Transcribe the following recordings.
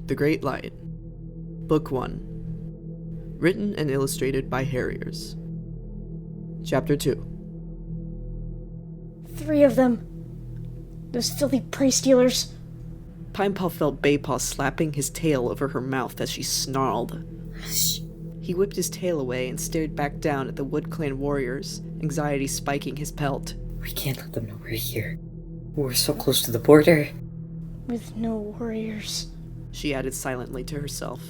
The Great Light. Book 1. Written and illustrated by Harriers. Chapter 2. 3 of them. Those filthy prey stealers. Pinepaw felt Baypaw slapping his tail over her mouth as she snarled. He whipped his tail away and stared back down at the Wood Clan warriors, anxiety spiking his pelt. We can't let them know we're here. We're so close to the border. With no warriors. She added silently to herself.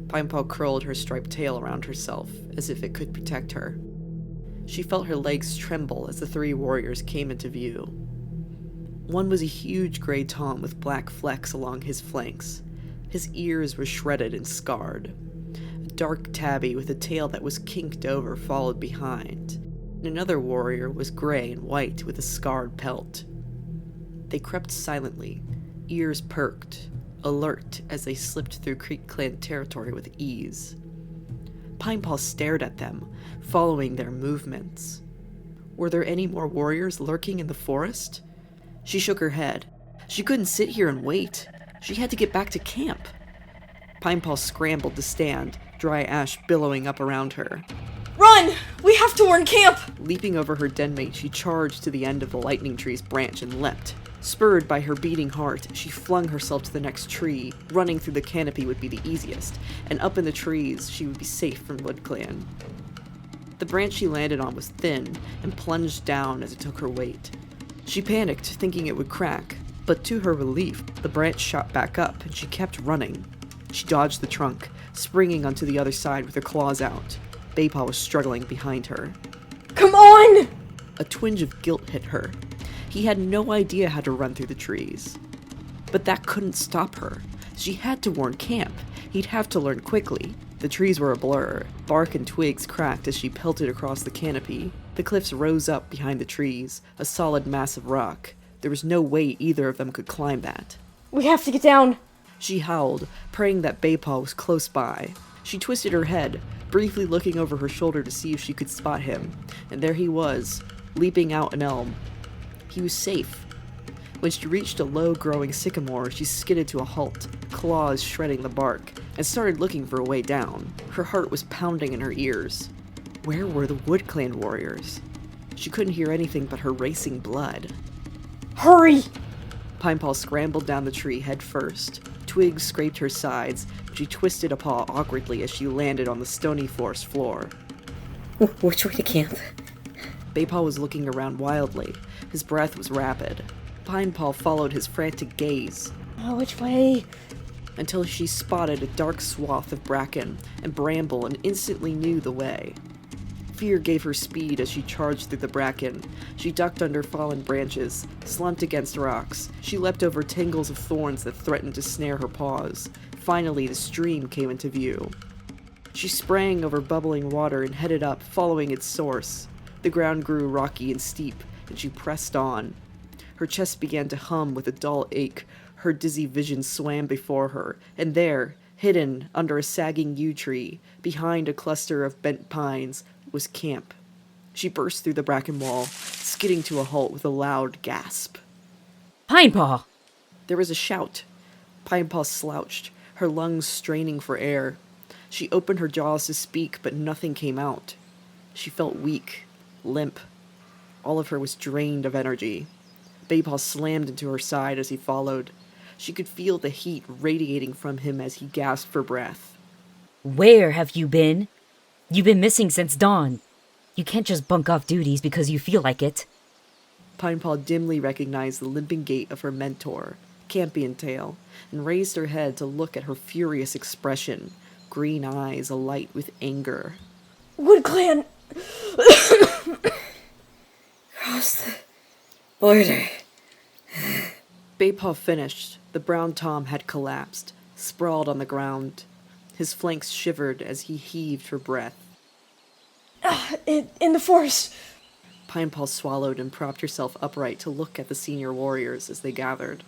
Pinepaw curled her striped tail around herself, as if it could protect her. She felt her legs tremble as the 3 warriors came into view. One was a huge gray tom with black flecks along his flanks. His ears were shredded and scarred. A dark tabby with a tail that was kinked over followed behind. And another warrior was gray and white with a scarred pelt. They crept silently, ears perked, alert as they slipped through Creek Clan territory with ease. Pinepaw stared at them, following their movements. Were there any more warriors lurking in the forest? She shook her head. She couldn't sit here and wait. She had to get back to camp. Pinepaw scrambled to stand, dry ash billowing up around her. Run! We have to warn camp! Leaping over her denmate, she charged to the end of the lightning tree's branch and leapt. Spurred by her beating heart, she flung herself to the next tree. Running through the canopy would be the easiest, and up in the trees she would be safe from Wood Clan. The branch she landed on was thin and plunged down as it took her weight. She panicked, thinking it would crack, but to her relief, the branch shot back up and she kept running. She dodged the trunk, springing onto the other side with her claws out. Baypaw was struggling behind her. Come on! A twinge of guilt hit her. He had no idea how to run through the trees. But that couldn't stop her. She had to warn camp. He'd have to learn quickly. The trees were a blur. Bark and twigs cracked as she pelted across the canopy. The cliffs rose up behind the trees, a solid mass of rock. There was no way either of them could climb that. We have to get down. She howled, praying that Baypaw was close by. She twisted her head, briefly looking over her shoulder to see if she could spot him. And there he was, leaping out an elm. He was safe. When she reached a low-growing sycamore, she skidded to a halt, claws shredding the bark, and started looking for a way down. Her heart was pounding in her ears. Where were the Wood Clan warriors? She couldn't hear anything but her racing blood. Hurry! Pinepaw scrambled down the tree head first. Twigs scraped her sides, but she twisted a paw awkwardly as she landed on the stony forest floor. Which way to camp? Baypaw was looking around wildly. His breath was rapid. Pinepaw followed his frantic gaze. Which way? Until she spotted a dark swath of bracken and bramble and instantly knew the way. Fear gave her speed as she charged through the bracken. She ducked under fallen branches, slumped against rocks. She leapt over tangles of thorns that threatened to snare her paws. Finally, the stream came into view. She sprang over bubbling water and headed up, following its source. The ground grew rocky and steep, and she pressed on. Her chest began to hum with a dull ache. Her dizzy vision swam before her, and there, hidden under a sagging yew tree, behind a cluster of bent pines, was camp. She burst through the bracken wall, skidding to a halt with a loud gasp. Pinepaw! There was a shout. Pinepaw slouched, her lungs straining for air. She opened her jaws to speak, but nothing came out. She felt weak, limp. All of her was drained of energy. Baypaw slammed into her side as he followed. She could feel the heat radiating from him as he gasped for breath. Where have you been? You've been missing since dawn. You can't just bunk off duties because you feel like it. Pinepaw dimly recognized the limping gait of her mentor, Campion Tail, and raised her head to look at her furious expression, green eyes alight with anger. Wood Clan! Cross the border. Baypaw finished. The brown tom had collapsed, sprawled on the ground. His flanks shivered as he heaved for breath. In the forest. Pinepaw swallowed and propped herself upright to look at the senior warriors as they gathered.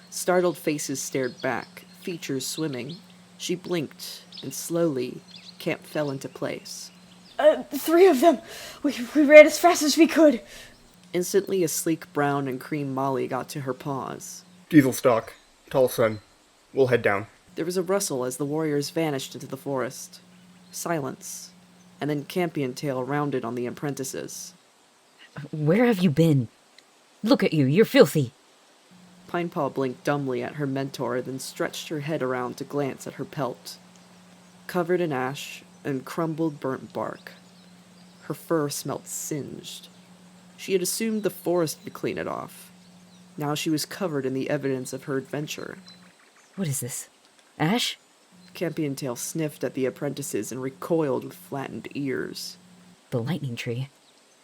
Startled faces stared back, features swimming. She blinked, and slowly, camp fell into place. 3 of them. We ran as fast as we could. Instantly, a sleek brown and cream molly got to her paws. Diesel stock. Tall sun. We'll head down. There was a rustle as the warriors vanished into the forest. Silence, and then Campion Tail rounded on the apprentices. Where have you been? Look at you, you're filthy. Pinepaw blinked dumbly at her mentor, then stretched her head around to glance at her pelt. Covered in ash and crumbled burnt bark. Her fur smelt singed. She had assumed the forest would clean it off. Now she was covered in the evidence of her adventure. What is this? Ash? Campion Tail sniffed at the apprentices and recoiled with flattened ears. The lightning tree.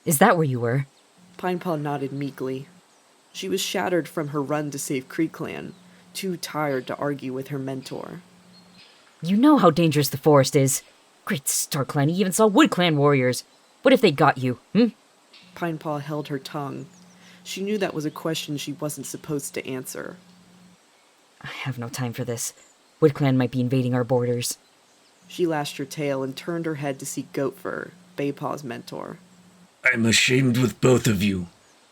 Is that where you were? Pinepaw nodded meekly. She was shattered from her run to save Creekland, too tired to argue with her mentor. You know how dangerous the forest is. Great Starclan, he even saw WoodClan warriors. What if they got you, Pinepaw held her tongue. She knew that was a question she wasn't supposed to answer. I have no time for this. WoodClan might be invading our borders. She lashed her tail and turned her head to see Goatfur, Baypaw's mentor. I'm ashamed with both of you.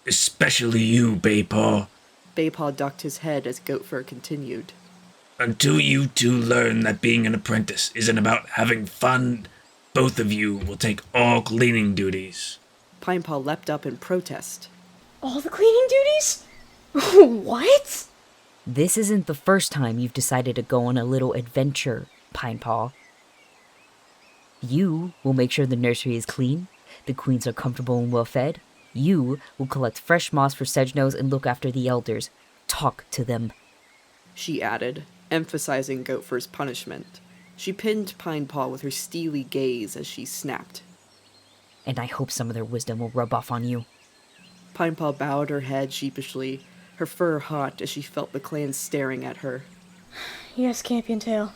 Especially you, Baypaw. Baypaw ducked his head as Goatfur continued. Until you two learn that being an apprentice isn't about having fun, both of you will take all cleaning duties. Pinepaw leapt up in protest. All the cleaning duties? What? This isn't the first time you've decided to go on a little adventure, Pinepaw. You will make sure the nursery is clean, the queens are comfortable and well fed. You will collect fresh moss for Sedgenose and look after the elders. Talk to them. She added, emphasizing Goatfur's punishment. She pinned Pinepaw with her steely gaze as she snapped. And I hope some of their wisdom will rub off on you. Pinepaw bowed her head sheepishly, her fur hot as she felt the clan staring at her. Yes, Campion Tail.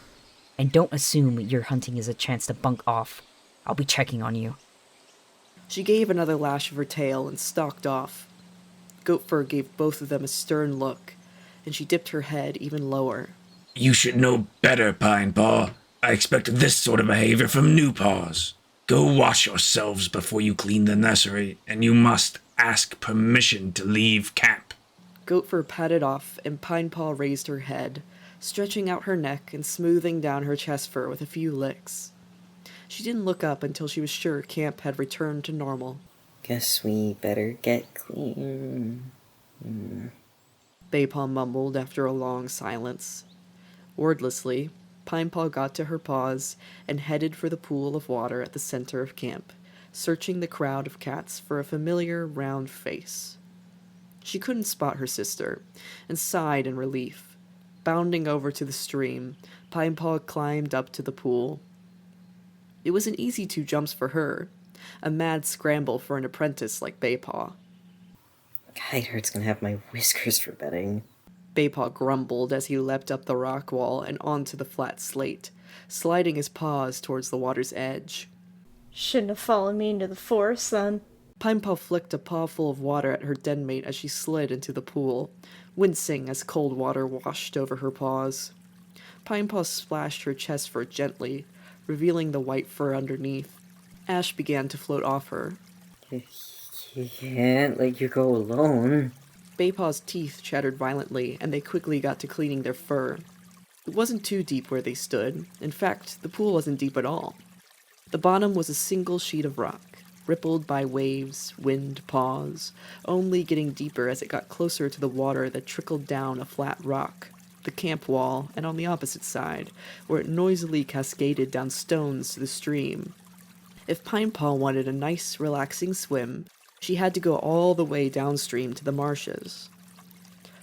And don't assume your hunting is a chance to bunk off. I'll be checking on you. She gave another lash of her tail and stalked off. Goatfur gave both of them a stern look, and she dipped her head even lower. You should know better, Pinepaw. I expect this sort of behavior from new paws. Go wash yourselves before you clean the nursery, and you must ask permission to leave camp. Goatfur padded off, and Pinepaw raised her head, stretching out her neck and smoothing down her chest fur with a few licks. She didn't look up until she was sure camp had returned to normal. Guess we better get clean. Baypaw mumbled after a long silence. Wordlessly, Pinepaw got to her paws and headed for the pool of water at the center of camp, searching the crowd of cats for a familiar round face. She couldn't spot her sister, and sighed in relief. Bounding over to the stream, Pinepaw climbed up to the pool. It was an easy 2 jumps for her, a mad scramble for an apprentice like Baypaw. Hidehurt's gonna have my whiskers for bedding. Baypaw grumbled as he leapt up the rock wall and onto the flat slate, sliding his paws towards the water's edge. Shouldn't have followed me into the forest then. Pinepaw flicked a pawful of water at her denmate as she slid into the pool, wincing as cold water washed over her paws. Pinepaw splashed her chest fur gently, revealing the white fur underneath. Ash began to float off her. Can't let you go alone. Baypaw's teeth chattered violently, and they quickly got to cleaning their fur. It wasn't too deep where they stood. In fact, the pool wasn't deep at all. The bottom was a single sheet of rock, rippled by waves, wind, paws, only getting deeper as it got closer to the water that trickled down a flat rock, the camp wall, and on the opposite side, where it noisily cascaded down stones to the stream. If Pinepaw wanted a nice, relaxing swim, she had to go all the way downstream to the marshes.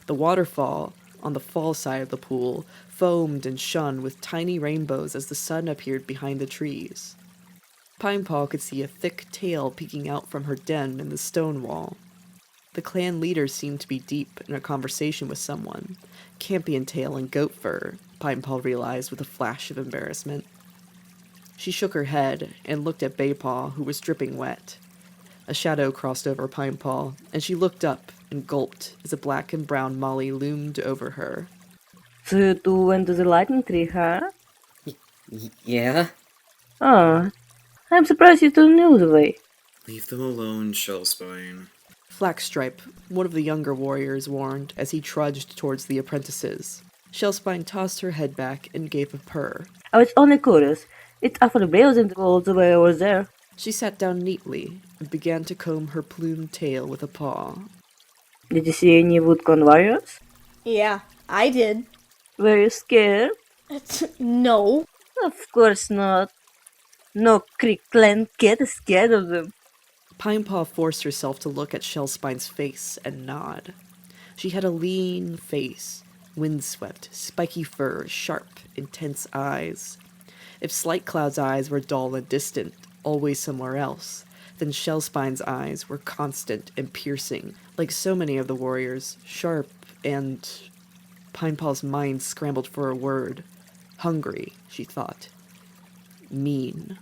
The waterfall, on the fall side of the pool, foamed and shone with tiny rainbows as the sun appeared behind the trees. Pinepaw could see a thick tail peeking out from her den in the stone wall. The clan leader seemed to be deep in a conversation with someone. Campion Tail and Goatfur, Pinepaw realized with a flash of embarrassment. She shook her head and looked at Baypaw, who was dripping wet. A shadow crossed over Pinepaw, and she looked up and gulped as a black and brown Molly loomed over her. So you went to the lightning tree, huh? Yeah? Oh, I'm surprised you still knew the way. Leave them alone, Shellspine. Flaxstripe, one of the younger warriors, warned as he trudged towards the apprentices. Shellspine tossed her head back and gave a purr. I was only curious. It's after the bills and gold the way I was there. She sat down neatly and began to comb her plumed tail with a paw. Did you see any woodcon warriors? Yeah, I did. Were you scared? No. Of course not. No Creek Clan kid is scared of them. Pinepaw forced herself to look at Shellspine's face and nod. She had a lean face, windswept, spiky fur, sharp, intense eyes. If Slightcloud's eyes were dull and distant, always somewhere else, then Shellspine's eyes were constant and piercing, like so many of the warriors, sharp and... Pinepaw's mind scrambled for a word. Hungry, she thought. Mean.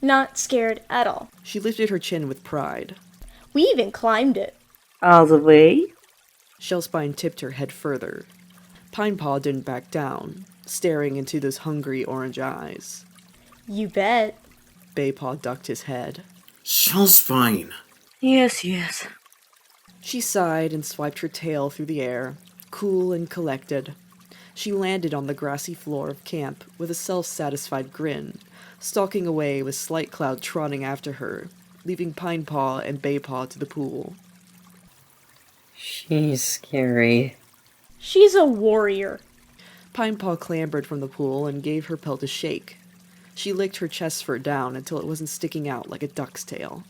Not scared at all. She lifted her chin with pride. We even climbed it. All the way? Shellspine tipped her head further. Pinepaw didn't back down, staring into those hungry orange eyes. You bet. Baypaw ducked his head. Shellspine! Yes. She sighed and swiped her tail through the air, cool and collected. She landed on the grassy floor of camp with a self-satisfied grin, stalking away with Slightcloud trotting after her, leaving Pinepaw and Baypaw to the pool. She's scary. She's a warrior. Pinepaw clambered from the pool and gave her pelt a shake. She licked her chest fur down until it wasn't sticking out like a duck's tail.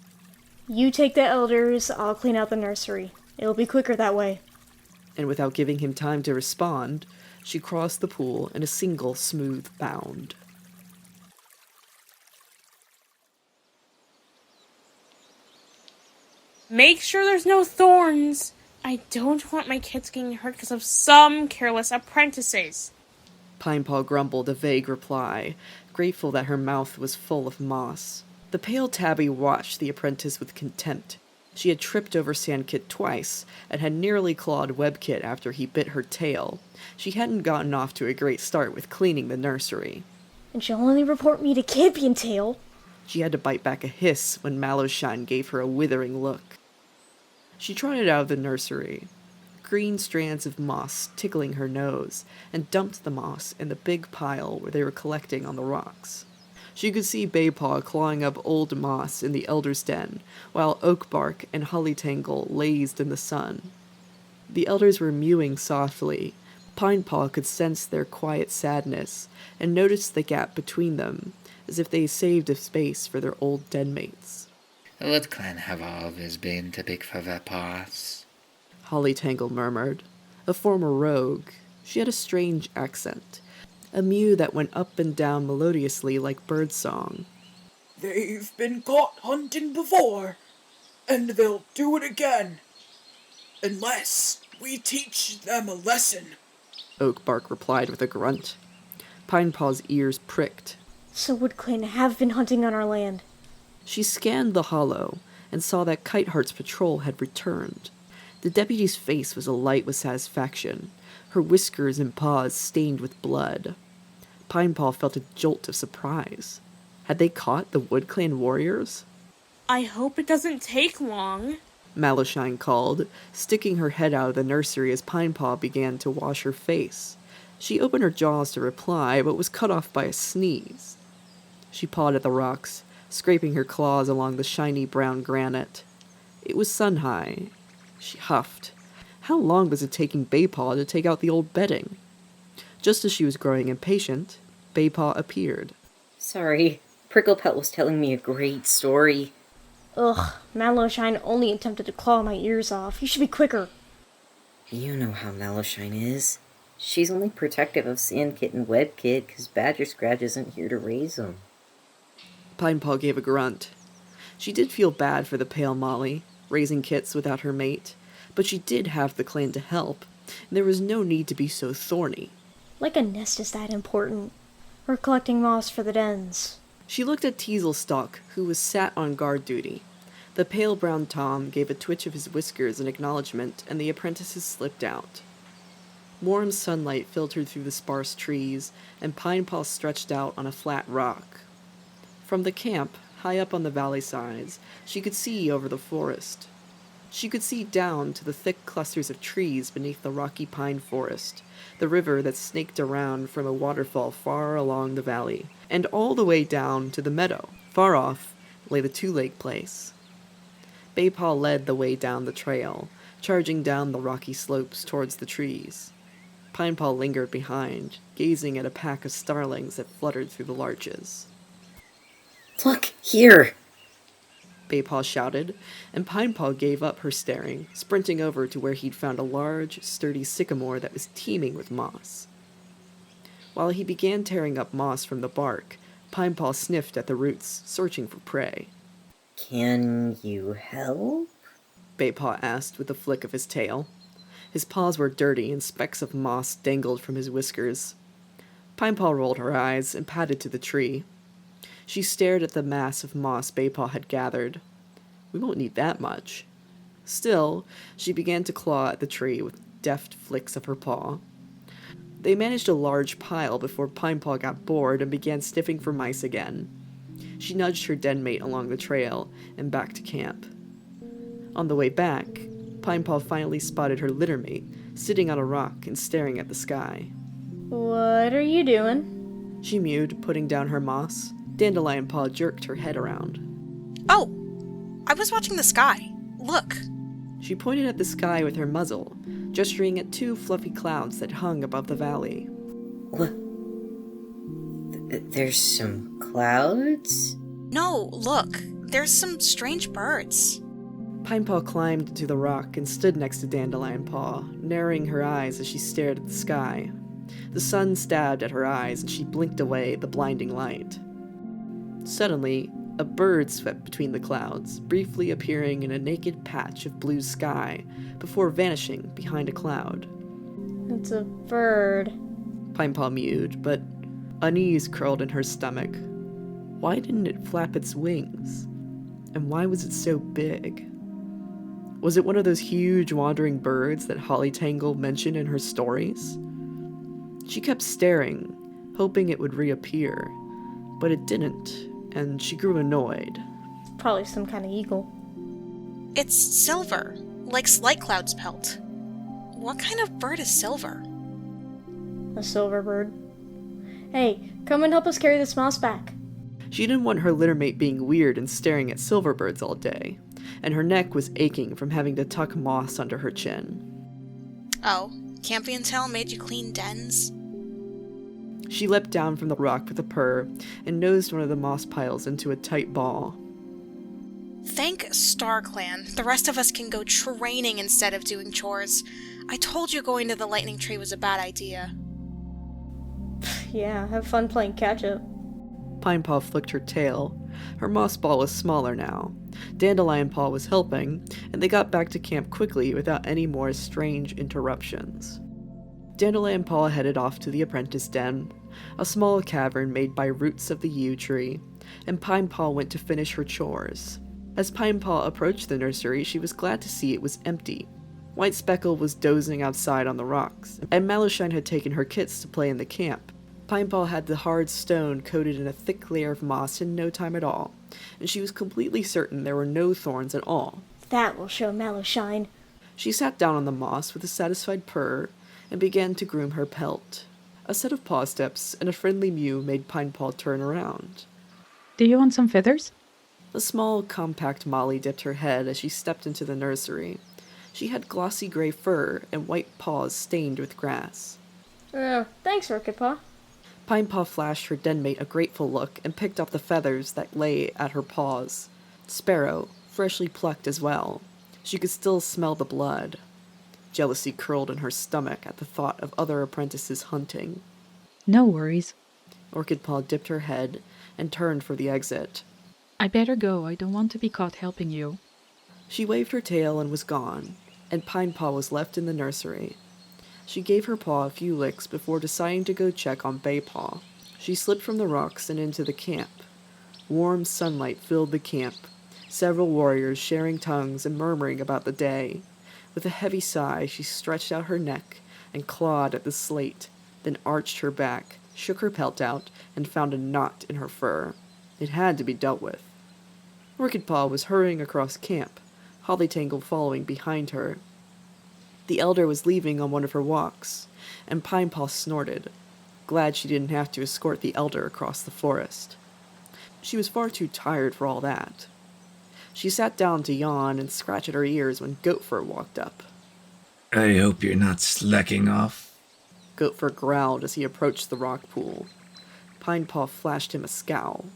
You take the elders, I'll clean out the nursery. It'll be quicker that way. And without giving him time to respond, she crossed the pool in a single smooth bound. Make sure there's no thorns. I don't want my kids getting hurt because of some careless apprentices. Pinepaw grumbled a vague reply, grateful that her mouth was full of moss. The pale tabby watched the apprentice with contempt. She had tripped over Sandkit twice, and had nearly clawed Webkit after he bit her tail. She hadn't gotten off to a great start with cleaning the nursery. And she'll only report me to Campion Tail. She had to bite back a hiss when Mallowshine gave her a withering look. She trotted out of the nursery, green strands of moss tickling her nose, and dumped the moss in the big pile where they were collecting on the rocks. She could see Baypaw clawing up old moss in the elder's den, while Oakbark and Hollytangle lazed in the sun. The elders were mewing softly. Pinepaw could sense their quiet sadness, and noticed the gap between them, as if they saved a space for their old denmates. The Wood Clan have always been too big for their paws. Hollytangle murmured. A former rogue, she had a strange accent, a mew that went up and down melodiously like birdsong. They've been caught hunting before, and they'll do it again. Unless we teach them a lesson. Oakbark replied with a grunt. Pinepaw's ears pricked. So Wood Clan have been hunting on our land. She scanned the hollow and saw that Kiteheart's patrol had returned. The deputy's face was alight with satisfaction, her whiskers and paws stained with blood. Pinepaw felt a jolt of surprise. Had they caught the Wood Clan warriors? I hope it doesn't take long. Mallowshine called, sticking her head out of the nursery as Pinepaw began to wash her face. She opened her jaws to reply, but was cut off by a sneeze. She pawed at the rocks, scraping her claws along the shiny brown granite. It was sun-high. She huffed. How long was it taking Baypaw to take out the old bedding? Just as she was growing impatient, Baypaw appeared. Sorry, Pricklepelt was telling me a great story. Ugh, Mallowshine only attempted to claw my ears off. You should be quicker. You know how Mallowshine is. She's only protective of Sandkit and Webkit because Badger Scratch isn't here to raise them. Pinepaw gave a grunt. She did feel bad for the pale Molly, raising kits without her mate, but she did have the clan to help, and there was no need to be so thorny. Like a nest is that important. We're collecting moss for the dens. She looked at Teaselstalk, who was sat on guard duty. The pale brown Tom gave a twitch of his whiskers in acknowledgement, and the apprentices slipped out. Warm sunlight filtered through the sparse trees, and Pinepaw stretched out on a flat rock. From the camp, high up on the valley sides, she could see over the forest. She could see down to the thick clusters of trees beneath the rocky pine forest, the river that snaked around from a waterfall far along the valley, and all the way down to the meadow. Far off lay the two-leg place. Baypaw led the way down the trail, charging down the rocky slopes towards the trees. Pinepaw lingered behind, gazing at a pack of starlings that fluttered through the larches. Look, here! Baypaw shouted, and Pinepaw gave up her staring, sprinting over to where he'd found a large, sturdy sycamore that was teeming with moss. While he began tearing up moss from the bark, Pinepaw sniffed at the roots, searching for prey. Can you help? Baypaw asked with a flick of his tail. His paws were dirty, and specks of moss dangled from his whiskers. Pinepaw rolled her eyes and padded to the tree. She stared at the mass of moss Baypaw had gathered. We won't need that much. Still, she began to claw at the tree with deft flicks of her paw. They managed a large pile before Pinepaw got bored and began sniffing for mice again. She nudged her den mate along the trail and back to camp. On the way back, Pinepaw finally spotted her littermate, sitting on a rock and staring at the sky. What are you doing? She mewed, putting down her moss. Dandelion Paw jerked her head around. Oh, I was watching the sky. Look. She pointed at the sky with her muzzle, gesturing at two fluffy clouds that hung above the valley. What? There's some clouds? No, look. There's some strange birds. Pinepaw climbed to the rock and stood next to Dandelion Paw, narrowing her eyes as she stared at the sky. The sun stabbed at her eyes and she blinked away the blinding light. Suddenly, a bird swept between the clouds, briefly appearing in a naked patch of blue sky before vanishing behind a cloud. It's a bird. Pinepaw mewed, but unease curled in her stomach. Why didn't it flap its wings? And why was it so big? Was it one of those huge wandering birds that Holly Tangle mentioned in her stories? She kept staring, hoping it would reappear, but it didn't, and she grew annoyed. Probably some kind of eagle. It's silver, like Slight Cloud's pelt. What kind of bird is silver? A silver bird. Hey, come and help us carry this moss back. She didn't want her littermate being weird and staring at silver birds all day, and her neck was aching from having to tuck moss under her chin. Oh, Campion Tail made you clean dens? She leapt down from the rock with a purr and nosed one of the moss piles into a tight ball. Thank StarClan. The rest of us can go training instead of doing chores. I told you going to the lightning tree was a bad idea. Yeah, have fun playing catch-up. Pinepaw flicked her tail. Her moss ball was smaller now. Dandelion Paw was helping, and they got back to camp quickly without any more strange interruptions. Dandelion Paw headed off to the apprentice den, a small cavern made by roots of the yew tree, and Pinepaw went to finish her chores. As Pinepaw approached the nursery, she was glad to see it was empty. White Speckle was dozing outside on the rocks, and Malushine had taken her kits to play in the camp. Pinepaw had the hard stone coated in a thick layer of moss in no time at all, and she was completely certain there were no thorns at all. That will show Malushine. She sat down on the moss with a satisfied purr and began to groom her pelt. A set of paw steps and a friendly mew made Pinepaw turn around. Do you want some feathers? The small, compact Molly dipped her head as she stepped into the nursery. She had glossy gray fur and white paws stained with grass. Thanks, Orchid Paw. Pinepaw flashed her den mate a grateful look and picked up the feathers that lay at her paws. Sparrow, freshly plucked as well. She could still smell the blood. Jealousy curled in her stomach at the thought of other apprentices hunting. No worries. Orchid Paw dipped her head and turned for the exit. I better go. I don't want to be caught helping you. She waved her tail and was gone, and Pinepaw was left in the nursery. She gave her paw a few licks before deciding to go check on Baypaw. She slipped from the rocks and into the camp. Warm sunlight filled the camp, several warriors sharing tongues and murmuring about the day. With a heavy sigh, she stretched out her neck and clawed at the slate, then arched her back, shook her pelt out, and found a knot in her fur. It had to be dealt with. Orchid Paw was hurrying across camp, Hollytangle following behind her. The elder was leaving on one of her walks, and Pinepaw snorted, glad she didn't have to escort the elder across the forest. She was far too tired for all that. She sat down to yawn and scratch at her ears when Goatfur walked up. I hope you're not slacking off. Goatfur growled as he approached the rock pool. Pinepaw flashed him a scowl.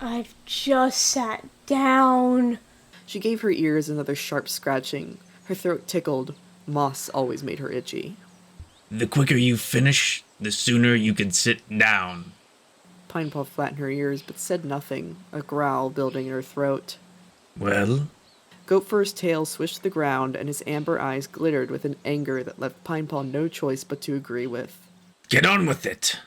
I've just sat down. She gave her ears another sharp scratching. Her throat tickled. Moss always made her itchy. The quicker you finish, the sooner you can sit down. Pinepaw flattened her ears but said nothing, a growl building in her throat. Well? Goatfur's tail swished the ground and his amber eyes glittered with an anger that left Pinepaw no choice but to agree with. Get on with it!